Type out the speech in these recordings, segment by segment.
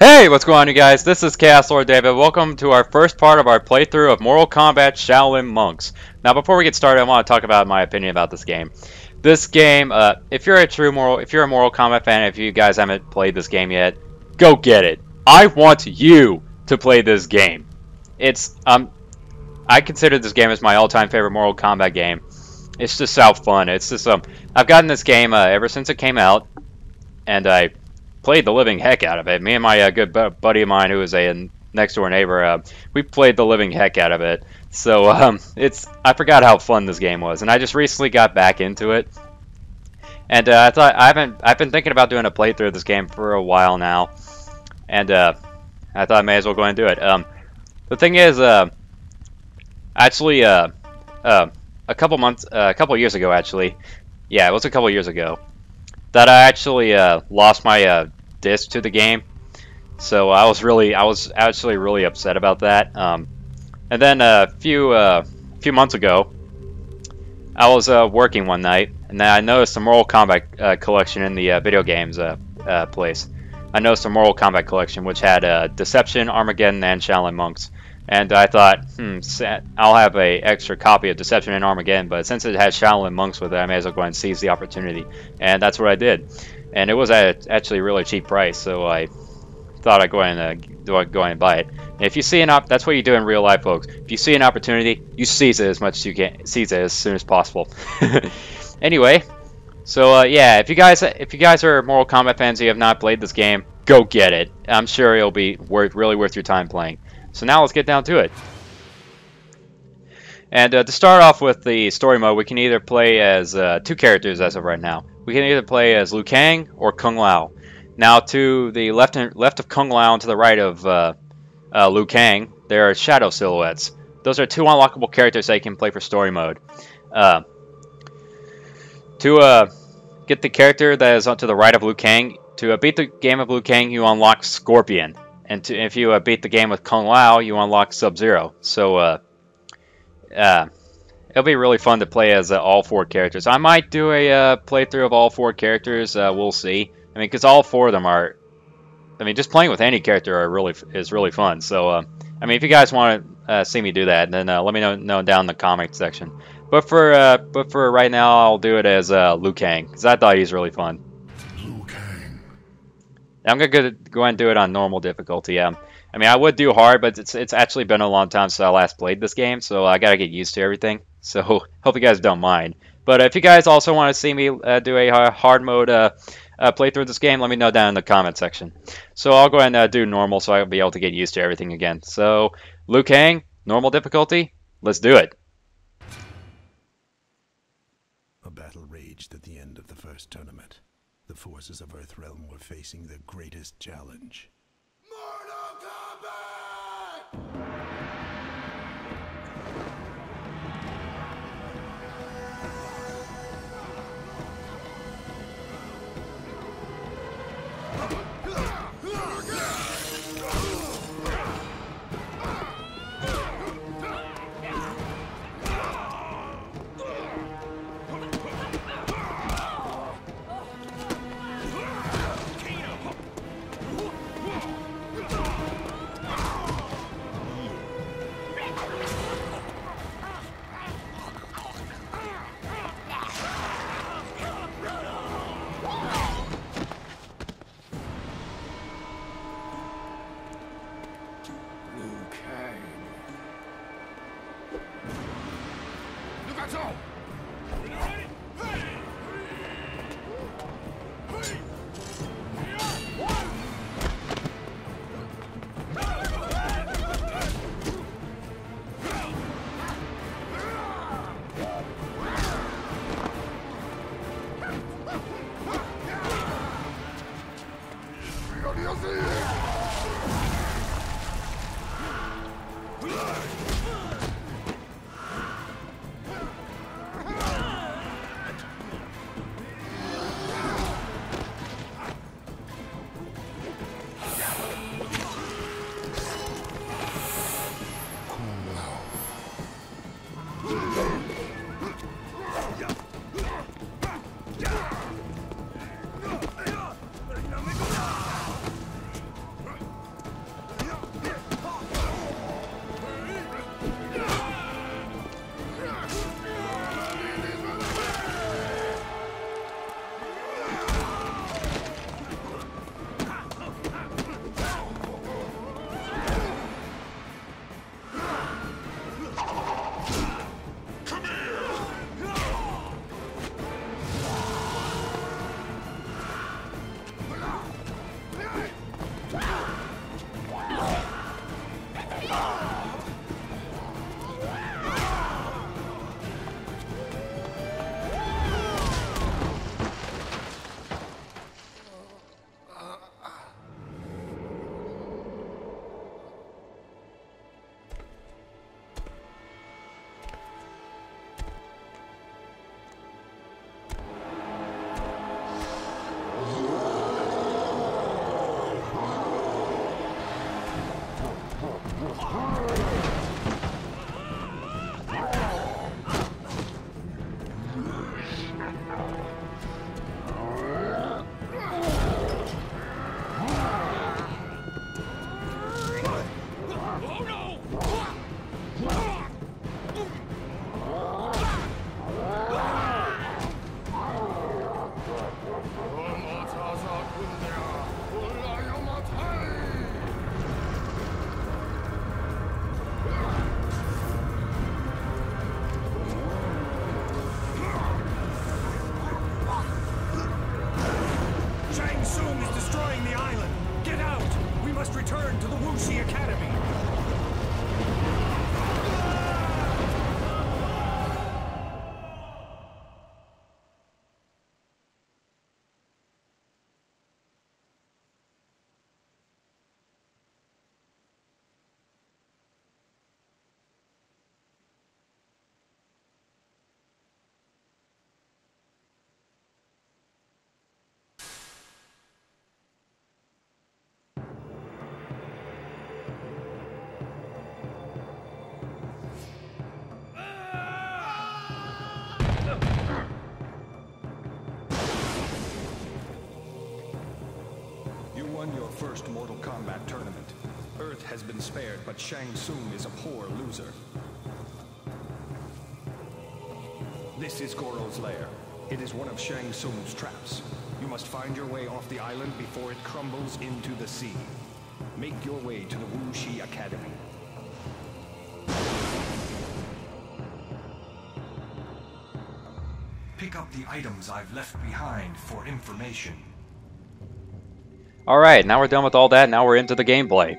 Hey, what's going on, you guys? This is Chaos Lord David. Welcome to our first part of our playthrough of Mortal Kombat Shaolin Monks. Now, before we get started, I want to talk about my opinion about this game. This game, if you're a Mortal Kombat fan, if you guys haven't played this game yet, go get it. I want you to play this game. I consider this game as my all-time favorite Mortal Kombat game. It's just so fun. It's just I've gotten this game ever since it came out, and I played the living heck out of it. Me and my good buddy of mine, who was a next door neighbor, we played the living heck out of it. So I forgot how fun this game was, and I just recently got back into it. And I thought I've been thinking about doing a playthrough of this game for a while now, and I thought I may as well go and do it. The thing is, actually, a couple years ago, actually, yeah, it was a couple years ago, that I actually lost my disc to the game, so I was actually really upset about that. And then a few months ago, I was working one night, and then I noticed the Mortal Kombat collection in the video games place. I noticed the Mortal Kombat collection, which had Deception, Armageddon, and Shaolin Monks. And I thought, I'll have a extra copy of Deception and Armageddon, but since it has Shaolin Monks with it, I may as well go and seize the opportunity. And that's what I did. And it was at actually a really cheap price, so I thought I'd go and buy it. And if you see that's what you do in real life, folks. If you see an opportunity, you seize it as much as you can, seize it as soon as possible. Anyway, so yeah, if you guys are Mortal Kombat fans and you have not played this game, go get it. I'm sure it'll be really worth your time playing. So now let's get down to it. And to start off with the story mode, we can either play as two characters as of right now. We can either play as Liu Kang or Kung Lao. Now, to the left of Kung Lao and to the right of Liu Kang, there are shadow silhouettes. Those are two unlockable characters that you can play for story mode. To get the character that is to the right of Liu Kang, to beat the game of Liu Kang, you unlock Scorpion. And if you beat the game with Kung Lao, you unlock Sub-Zero. So it'll be really fun to play as all four characters. I might do a playthrough of all four characters. We'll see. I mean, because all four of them are. I mean, just playing with any character is really fun. So I mean, if you guys want to see me do that, then let me know down in the comment section. But for right now, I'll do it as Liu Kang, because I thought he's really fun. I'm gonna go and do it on normal difficulty. I mean, I would do hard, but it's actually been a long time since I last played this game, so I gotta get used to everything. So hope you guys don't mind. But if you guys also want to see me do a hard mode playthrough of this game, let me know down in the comment section. So I'll go ahead and do normal, so I'll be able to get used to everything again. So Liu Kang, normal difficulty. Let's do it. A battle raged at the end of the first tournament. The forces of Earthrealm were facing their greatest challenge. Mortal Kombat! Return to the Wuxi Academy. Your first Mortal Kombat tournament. Earth has been spared, but Shang Tsung is a poor loser. This is Goro's lair. It is one of Shang Tsung's traps. You must find your way off the island before it crumbles into the sea. Make your way to the Wuxi Academy. Pick up the items I've left behind for information. Alright, now we're done with all that, now we're into the gameplay.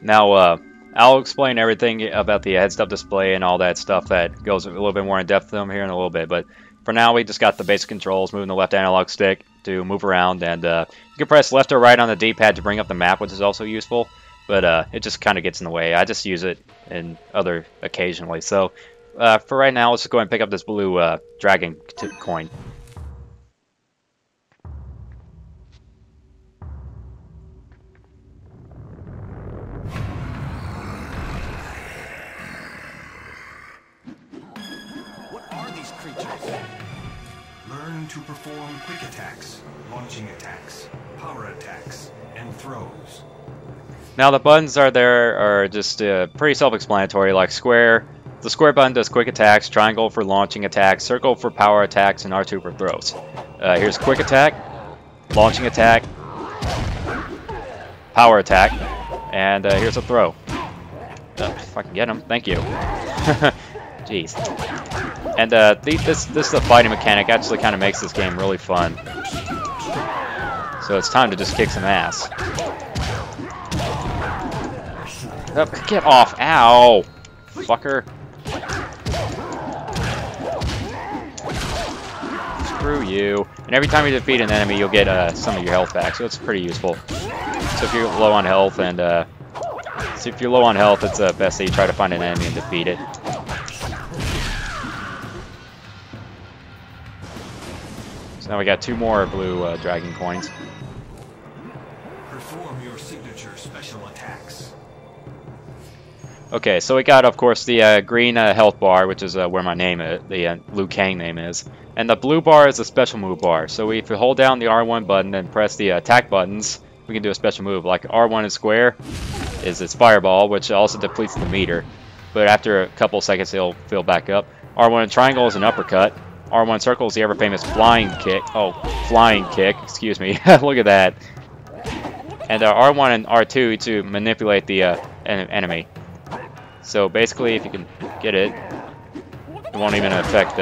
Now, I'll explain everything about the heads-up display and all that stuff that goes a little bit more in depth to them here in a little bit, but for now we just got the basic controls, moving the left analog stick to move around, and you can press left or right on the D-pad to bring up the map, which is also useful, but it just kind of gets in the way. I just use it in other occasionally, so for right now, let's just go ahead and pick up this blue dragon coin. Learn to perform quick attacks, launching attacks, power attacks, and throws. Now the buttons are just pretty self-explanatory, like square. The square button does quick attacks, triangle for launching attacks, circle for power attacks, and R2 for throws. Here's quick attack, launching attack, power attack, and here's a throw. If I can get him, thank you. Jeez. And this the fighting mechanic actually kind of makes this game really fun. So it's time to just kick some ass. Get off! Ow! Fucker. Screw you. And every time you defeat an enemy, you'll get some of your health back, so it's pretty useful. So if you're low on health, it's best that you try to find an enemy and defeat it. So now we got 2 more blue dragon coins. Perform your signature special attacks. Okay, so we got, of course, the green health bar, which is where my name is, the Liu Kang name is. And the blue bar is a special move bar. So if you hold down the R1 button and press the attack buttons, we can do a special move. Like R1 is square, is its fireball, which also depletes the meter. But after a couple seconds, it'll fill back up. R1 triangle is an uppercut. R1 circle is the ever-famous flying kick. Oh, flying kick, excuse me. Look at that. And R1 and R2 to manipulate the enemy. So basically, if you can get it, it won't even affect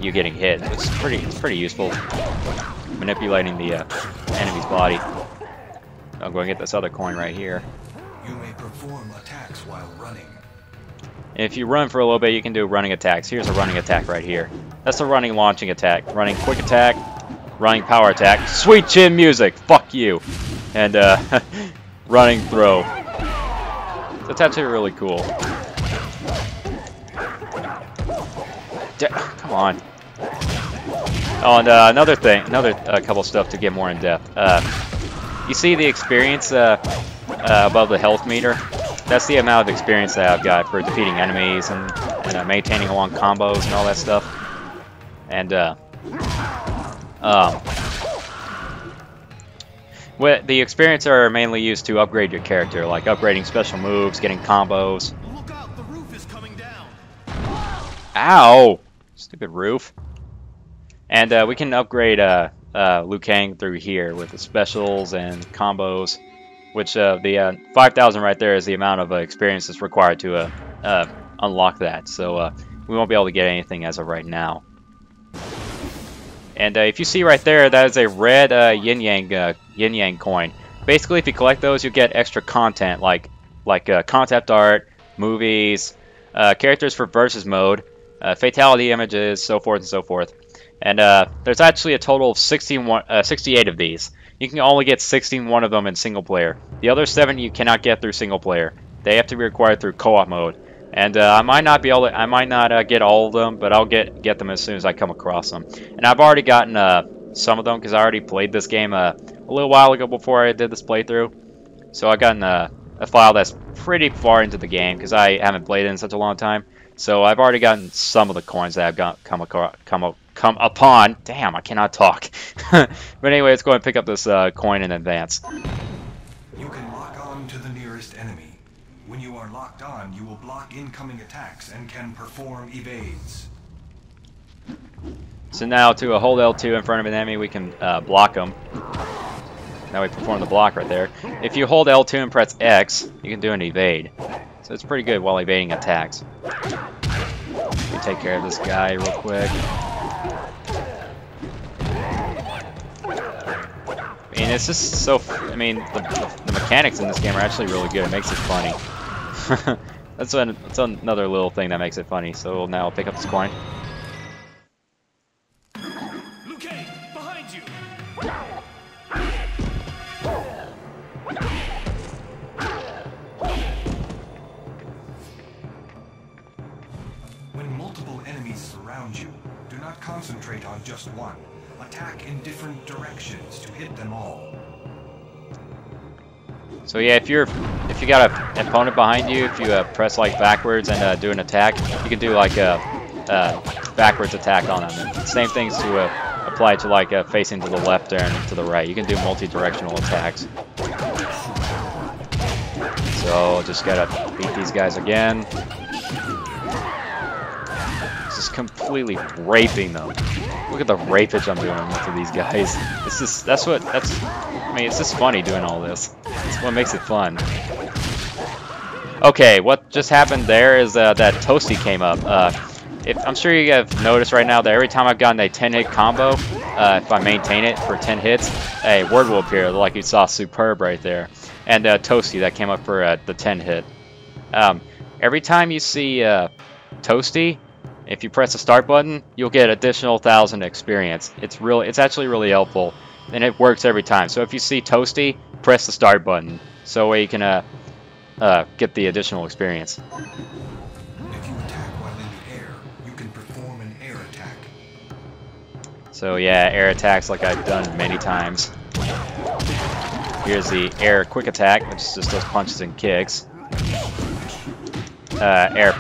you getting hit. It's pretty useful, manipulating the enemy's body. I'm going to get this other coin right here. You may perform attacks while running. If you run for a little bit, you can do running attacks. Here's a running attack right here. That's a running launching attack. Running quick attack, running power attack. Sweet chin music, fuck you. And running throw. That's actually really cool. Come on. Oh, and another couple stuff to get more in depth. You see the experience above the health meter? That's the amount of experience that I've got for defeating enemies and maintaining along combos and all that stuff. And the experience are mainly used to upgrade your character, like upgrading special moves, getting combos. Look out, the roof is coming down. Ow! Stupid roof. And we can upgrade Liu Kang through here with the specials and combos, which the 5,000 right there is the amount of experience that's required to unlock that. So we won't be able to get anything as of right now. And if you see right there, that is a red yin yang coin. Basically, if you collect those, you get extra content like concept art, movies, characters for versus mode, fatality images, so forth and so forth. And there's actually a total of 68 of these. You can only get 61 of them in single player. The other 7 you cannot get through single player. They have to be acquired through co-op mode. And I might not be able to, I might not get all of them, but I'll get them as soon as I come across them. And I've already gotten some of them because I already played this game a little while ago before I did this playthrough. So I've gotten a file that's pretty far into the game because I haven't played it in such a long time. So I've already gotten some of the coins that I've come upon. Damn, I cannot talk. But anyway, let's go ahead and pick up this coin in advance. You can lock on to the nearest enemy. When you are locked on, you will block incoming attacks and can perform evades. So now to hold L2 in front of an enemy, we can block them. Now we perform the block right there. If you hold L2 and press X, you can do an evade. So it's pretty good while evading attacks. We take care of this guy real quick. I mean, it's just so... I mean, the mechanics in this game are actually really good. It makes it funny. That's another little thing that makes it funny. So now I'll pick up this coin. Liu Kang, behind you! When multiple enemies surround you, do not concentrate on just one. Attack in different directions to hit them all. So yeah, if you got an opponent behind you, if you press like backwards and do an attack, you can do like a backwards attack on them. And same things to apply to like facing to the left and to the right. You can do multi-directional attacks. So just gotta beat these guys again. Just completely raping them. Look at the rapage I'm doing to these guys. It's just I mean, it's just funny doing all this. It's what makes it fun. Okay, what just happened there is that Toasty came up. I'm sure you have noticed right now that every time I've gotten a 10-hit combo, if I maintain it for 10 hits, a word will appear, like you saw Superb right there. And Toasty, that came up for the 10-hit. Every time you see Toasty, if you press the start button, you'll get additional 1,000 experience. It's actually really helpful, and it works every time. So if you see Toasty, press the start button, so you can get the additional experience. If you attack while in the air, you can perform an air attack. So yeah, air attacks like I've done many times. Here's the air quick attack, which is just those punches and kicks. Air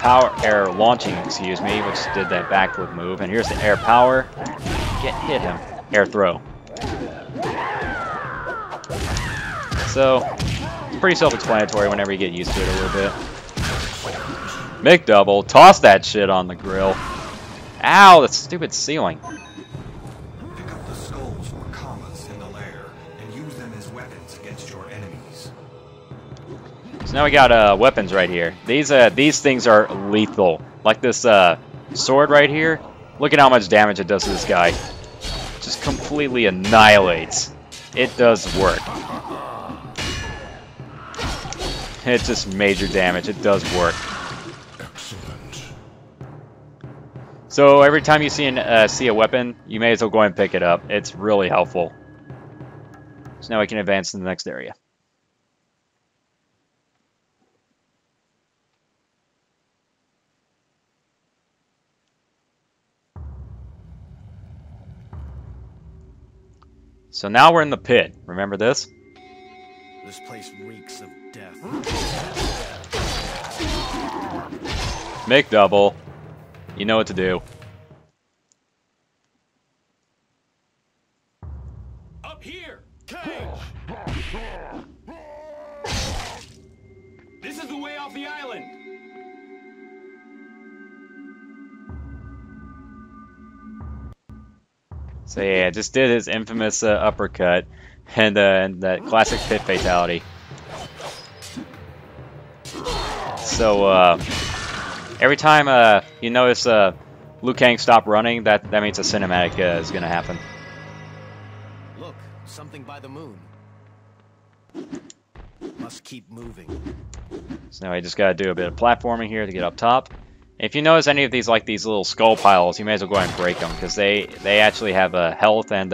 launching, excuse me, which did that backflip move. And here's the air power. Hit him. Air throw. So, it's pretty self-explanatory whenever you get used to it a little bit. McDouble, toss that shit on the grill. Ow, the stupid ceiling. Pick up the skulls or commas in the lair and use them as weapons against your enemies. So now we got weapons right here. These things are lethal. Like this sword right here. Look at how much damage it does to this guy. Just completely annihilates. It does work. It's just major damage. It does work. Excellent. So every time you see a weapon, you may as well go ahead and pick it up. It's really helpful. So now we can advance to the next area. So now we're in the pit. Remember this? This place reeks of death. Make double. You know what to do. Up here! Cage! This is the way off the island! So yeah, just did his infamous uppercut and that classic pit fatality. So every time you notice Liu Kang stop running, that means a cinematic is gonna happen. Look, something by the moon. Must keep moving. So now I just gotta do a bit of platforming here to get up top. If you notice any of these, like these little skull piles, you may as well go ahead and break them, because they actually have health and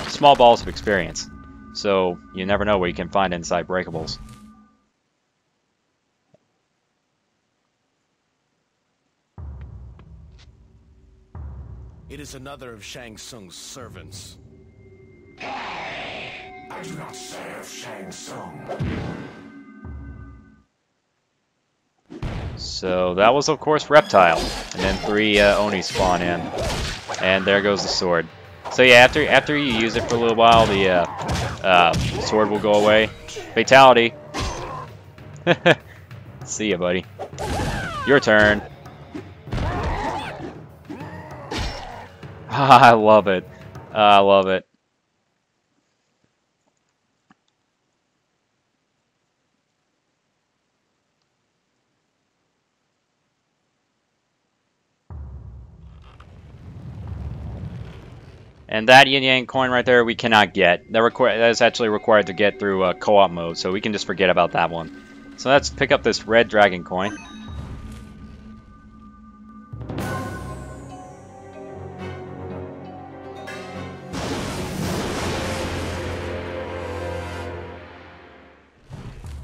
small balls of experience. So you never know what you can find inside breakables. It is another of Shang Tsung's servants. I do not serve Shang Tsung. So that was, of course, Reptile. And then 3 Oni spawn in. And there goes the sword. So yeah, after you use it for a little while, the sword will go away. Fatality. See ya, buddy. Your turn. I love it. I love it. And that yin yang coin right there, we cannot get. That is actually required to get through co-op mode, so we can just forget about that one. So let's pick up this red dragon coin.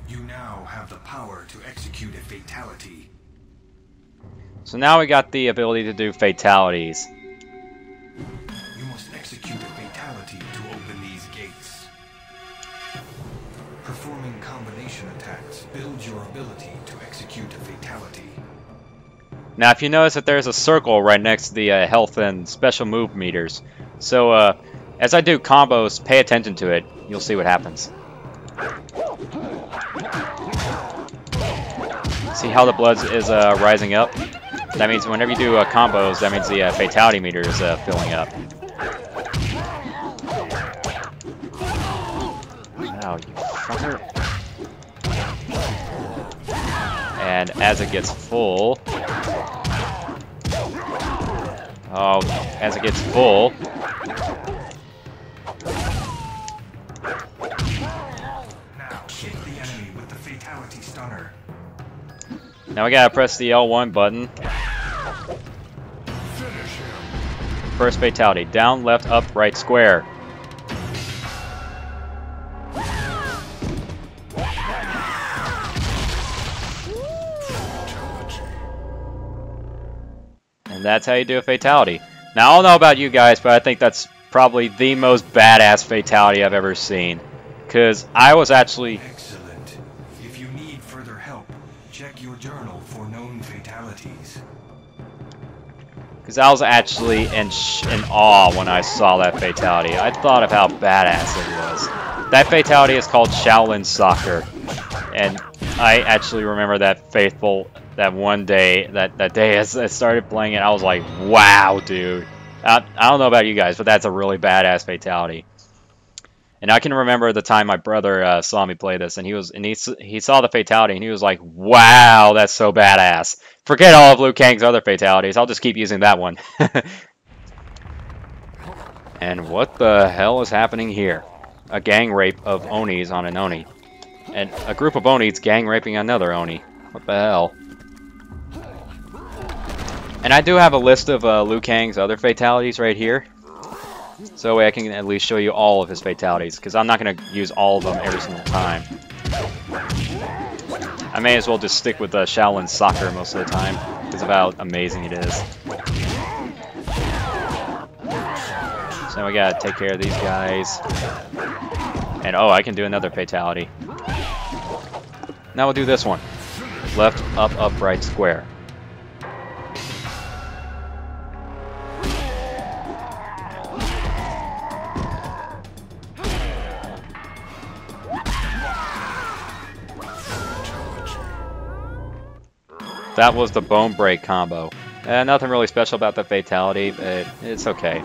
You now have the power to execute a fatality. So now we got the ability to do fatalities. You must execute a fatality to open these gates. Performing combination attacks builds your ability to execute a fatality. Now if you notice that there's a circle right next to the health and special move meters. So as I do combos, pay attention to it. You'll see what happens. See how the blood is rising up? That means whenever you do combos, that means the fatality meter is filling up. Wow, you fucker. And as it gets full... Oh, as it gets full... Now hit the enemy with the fatality stunner. Now we gotta press the L1 button. First fatality. Down, left, up, right, square. And that's how you do a fatality. Now, I don't know about you guys, but I think that's probably the most badass fatality I've ever seen. Because I was actually... Excellent. If you need further help, check your journal for known fatalities. Because I was actually in awe when I saw that fatality. I thought of how badass it was. That fatality is called Shaolin Soccer. And I actually remember that one day, that day as I started playing it, I was like, wow, dude. I don't know about you guys, but that's a really badass fatality. And I can remember the time my brother saw me play this, and he saw the fatality, and he was like, wow, that's so badass. Forget all of Liu Kang's other fatalities. I'll just keep using that one. And what the hell is happening here? A gang rape of Onis on an Oni. And a group of Onis gang raping another Oni. What the hell? And I do have a list of Liu Kang's other fatalities right here. So that way I can at least show you all of his fatalities, because I'm not going to use all of them every single time. I may as well just stick with Shaolin Soccer most of the time, because of how amazing it is. So now we gotta take care of these guys. And oh, I can do another fatality. Now we'll do this one. Left, up, right, square. That was the bone break combo. Nothing really special about the fatality, but it's okay.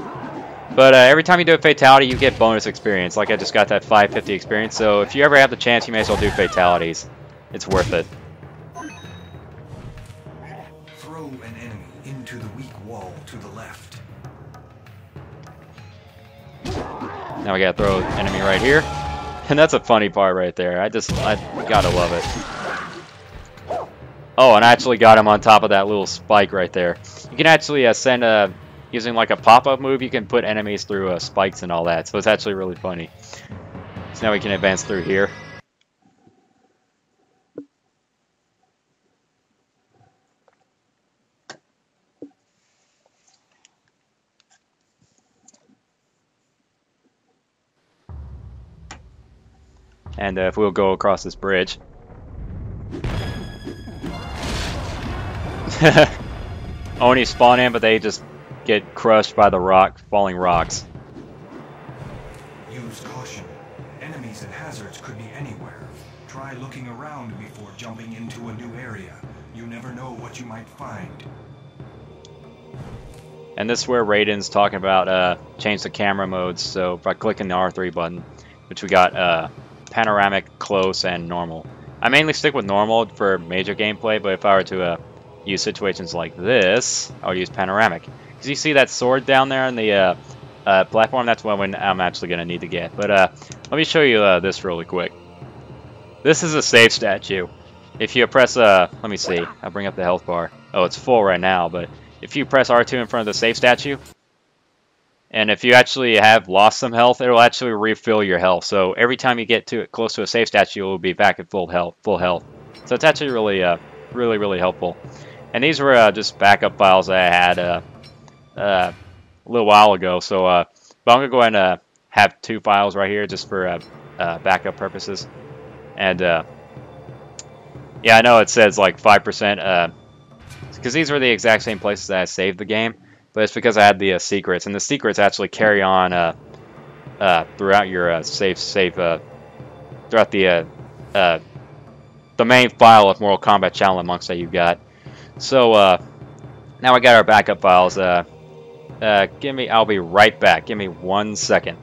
But every time you do a fatality, you get bonus experience. Like I just got that 550 experience, so if you ever have the chance, you may as well do fatalities. It's worth it. Throw an enemy into the weak wall to the left. Now we gotta throw an enemy right here. And that's a funny part right there. I gotta love it. Oh, and I actually got him on top of that little spike right there. You can actually send using like a pop-up move, you can put enemies through spikes and all that. So it's actually really funny. So now we can advance through here. And if we'll go across this bridge. Oni spawn in, but they just get crushed by the falling rocks. Use caution. Enemies and hazards could be anywhere. Try looking around before jumping into a new area. You never know what you might find. And this is where Raiden's talking about change the camera modes. So by clicking the R3 button, which we got panoramic, close, and normal. I mainly stick with normal for major gameplay, but if I were to use situations like this, I would use panoramic. Because you see that sword down there on the platform? That's one I'm actually going to need to get. But let me show you this really quick. This is a save statue. If you press, let me see, I'll bring up the health bar. Oh, it's full right now, but if you press R2 in front of the save statue, and if you actually have lost some health, it'll actually refill your health. So every time you get close to a save statue, it will be back at full health. So it's actually really, really helpful. And these were just backup files that I had a little while ago. So, but I'm gonna go ahead and have 2 files right here just for backup purposes. And yeah, I know it says like 5%, because these were the exact same places that I saved the game. But it's because I had the secrets, and the secrets actually carry on throughout your throughout the main file of Mortal Kombat Shaolin Monks that you've got. So now I got our backup files. I'll be right back. Give me 1 second.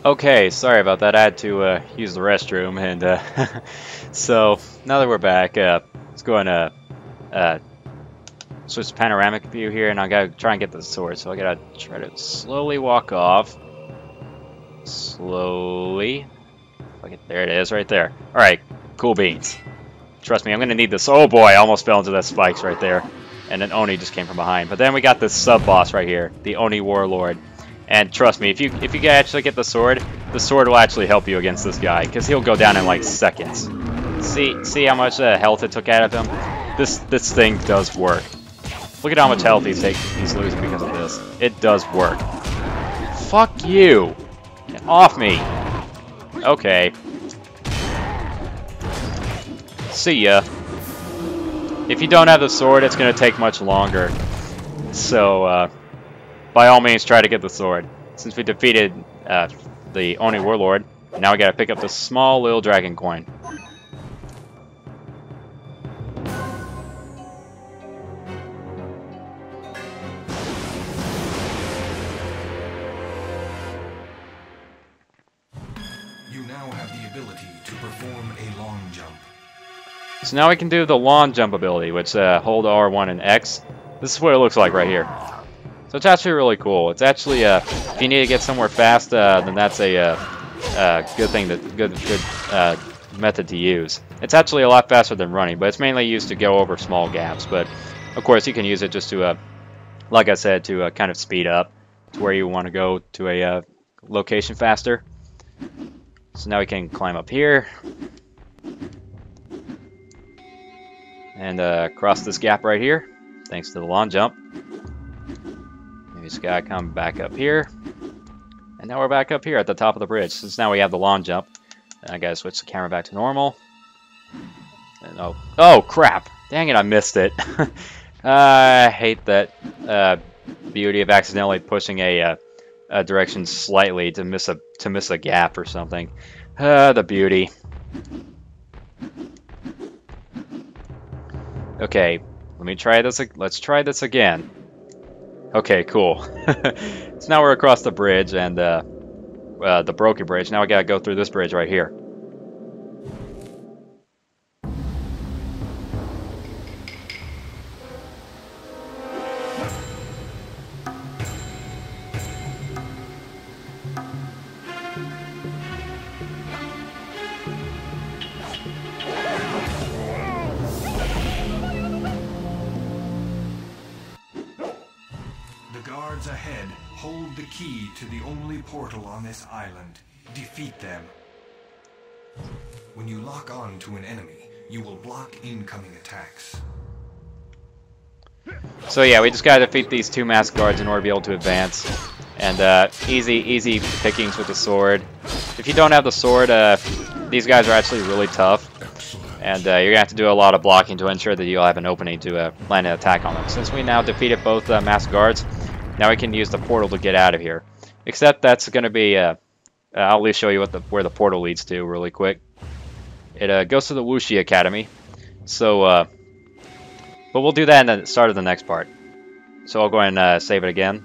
Okay, sorry about that. I had to use the restroom, and so now that we're back, let's go and switch to panoramic view here, and I gotta try and get the sword. So I gotta try to slowly walk off. Slowly. Okay, there it is, right there. All right, cool beans. Trust me, I'm gonna need this. Oh boy, I almost fell into the spikes right there, and then Oni just came from behind. But then we got this sub boss right here, the Oni Warlord. And trust me, if you actually get the sword will actually help you against this guy, because he'll go down in like seconds. See how much health it took out of him? This thing does work. Look at how much health he's losing because of this. It does work. Fuck you! Get off me! Okay. See ya. If you don't have the sword, it's gonna take much longer. So, by all means, try to get the sword. Since we defeated the Oni Warlord, now we gotta pick up the small little dragon coin. You now have the ability to perform a long jump. So now we can do the long jump ability, which hold R1 and X. This is what it looks like right here. So it's actually really cool. It's actually, if you need to get somewhere fast, then that's a good method to use. It's actually a lot faster than running, but it's mainly used to go over small gaps. But of course, you can use it just to, like I said, to kind of speed up to where you want to go to a location faster. So now we can climb up here and cross this gap right here, thanks to the long jump. We just gotta come back up here, and now we're back up here at the top of the bridge. Since now we have the long jump, and I gotta switch the camera back to normal. And oh crap! Dang it, I missed it. I hate that beauty of accidentally pushing a direction slightly to miss a gap or something. The beauty. Okay, let's try this again. Okay, cool. So now we're across the bridge and the broken bridge. Now we gotta go through this bridge right here. Ahead, hold the key to the only portal on this island. Defeat them. When you lock on to an enemy, you will block incoming attacks. So yeah, we just gotta defeat these two masked guards in order to be able to advance. And easy pickings with the sword. If you don't have the sword, these guys are actually really tough. And you're gonna have to do a lot of blocking to ensure that you'll have an opening to land an attack on them. Since we now defeated both masked guards, now we can use the portal to get out of here. Except that's going to be, I'll at least show you where the portal leads to really quick. It goes to the Wuxi Academy. So, but we'll do that in the start of the next part. So I'll go ahead and save it again.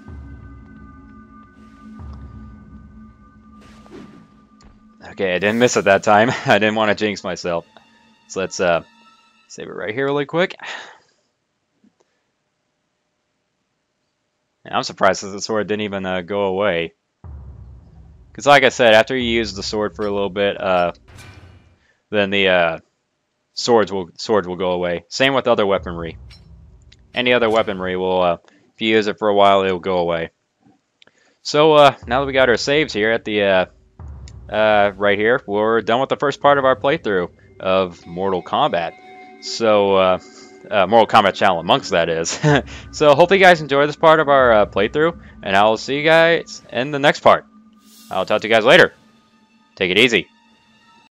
Okay, I didn't miss it that time. I didn't want to jinx myself. So let's save it right here really quick. I'm surprised that the sword didn't even go away. Because like I said, after you use the sword for a little bit, then the swords will go away. Same with other weaponry. Any other weaponry will, if you use it for a while, it will go away. So now that we got our saves here at the right here, we're done with the first part of our playthrough of Mortal Kombat. So Mortal Kombat Shaolin Monks, that is. So hopefully you guys enjoy this part of our playthrough, and I'll see you guys in the next part. I'll talk to you guys later. Take it easy.